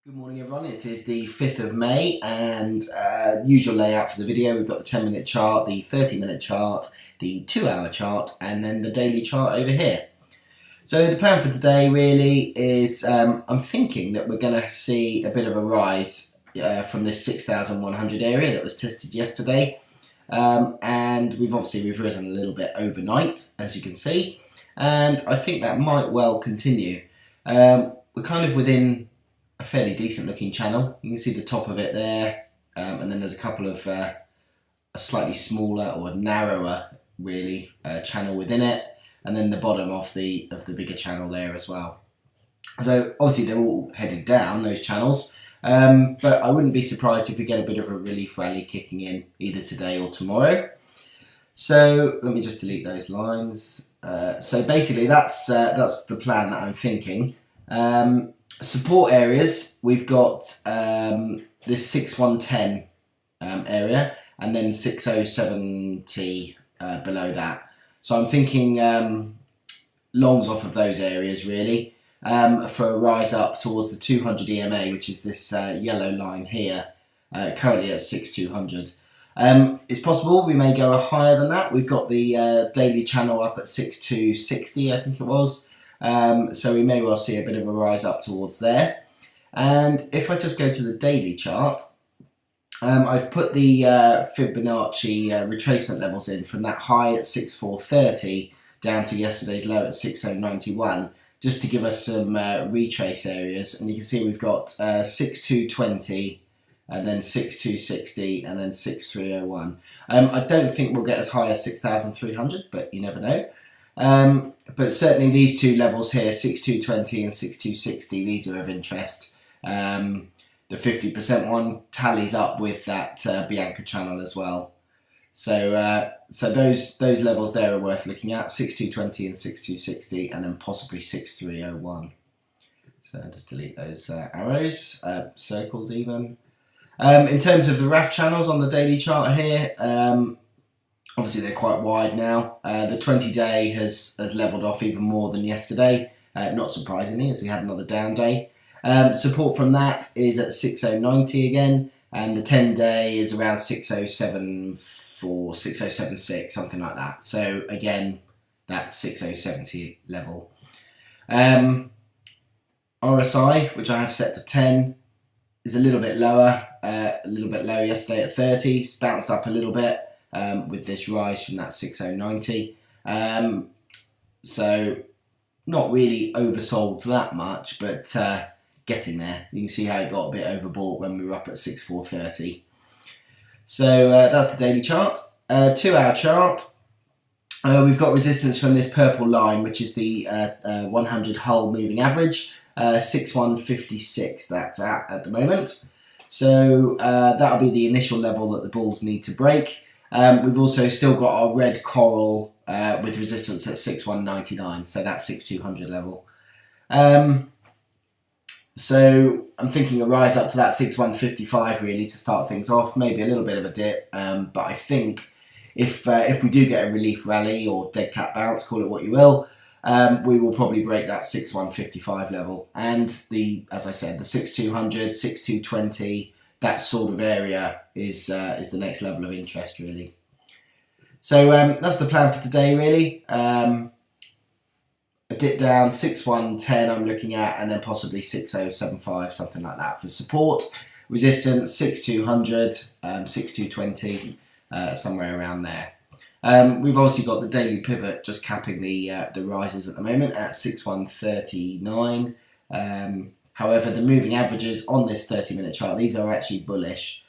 Good morning everyone, it is the 5th of May and usual layout for the video. We've got the 10-minute chart, the 30-minute chart, the 2-hour chart and then the daily chart over here. So the plan for today really is I'm thinking that we're going to see a bit of a rise from this 6,100 area that was tested yesterday, and we've risen a little bit overnight, as you can see, and I think that might well continue. We're kind of within a fairly decent looking channel. You can see the top of it there, and then there's a couple of a slightly smaller or narrower really channel within it, and then the bottom of the bigger channel there as well. So obviously they're all headed down, those channels, but I wouldn't be surprised if we get a bit of a relief rally kicking in either today or tomorrow. So let me just delete those lines. So basically that's the plan that I'm thinking. Support areas, we've got this 6110 area and then 6070 below that. So I'm thinking longs off of those areas really, for a rise up towards the 200 EMA, which is this yellow line here, currently at 6200. It's possible we may go higher than that. We've got the daily channel up at 6260, I think it was. So we may well see a bit of a rise up towards there. And if I just go to the daily chart, I've put the Fibonacci retracement levels in from that high at 6430 down to yesterday's low at 6091, just to give us some retrace areas. And you can see we've got 6220 and then 6260 and then 6301. I don't think we'll get as high as 6300, but you never know. But certainly these two levels here, 6220 and 6260, these are of interest. The 50% one tallies up with that Bianca channel as well. So those levels there are worth looking at, 6220 and 6260, and then possibly 6301. So I'll just delete those arrows, circles even. In terms of the RAF channels on the daily chart here, obviously they're quite wide now. The 20-day has levelled off even more than yesterday, not surprisingly, as we had another down day. Support from that is at 6090 again, and the 10-day is around 6074, 6076, something like that. So again, that 6070 level. RSI, which I have set to 10, is a little bit lower, low yesterday at 30. It's bounced up a little bit. With this rise from that 6090, so not really oversold that much, but getting there. You can see how it got a bit overbought when we were up at 6430. So that's the daily chart. 2-hour chart, we've got resistance from this purple line, which is the 100 hull moving average, 6156 that's at the moment. So that'll be the initial level that the bulls need to break. We've also still got our red coral with resistance at 6199, so that's 6200 level. So I'm thinking a rise up to that 6155 really to start things off, maybe a little bit of a dip, but I think if we do get a relief rally or dead cat bounce, call it what you will, we will probably break that 6155 level, and as I said, the 6200, 6220, that sort of area is the next level of interest really. So that's the plan for today really. A dip down, 6110 I'm looking at, and then possibly 6075, something like that for support. Resistance 6200, 6220, somewhere around there. We've obviously got the daily pivot just capping the rises at the moment at 6139. However, the moving averages on this 30-minute chart, these are actually bullish.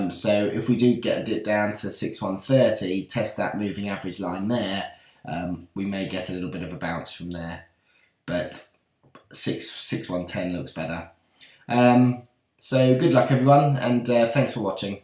So if we do get a dip down to 6130, test that moving average line there, we may get a little bit of a bounce from there. But 6110 looks better. So good luck everyone, and thanks for watching.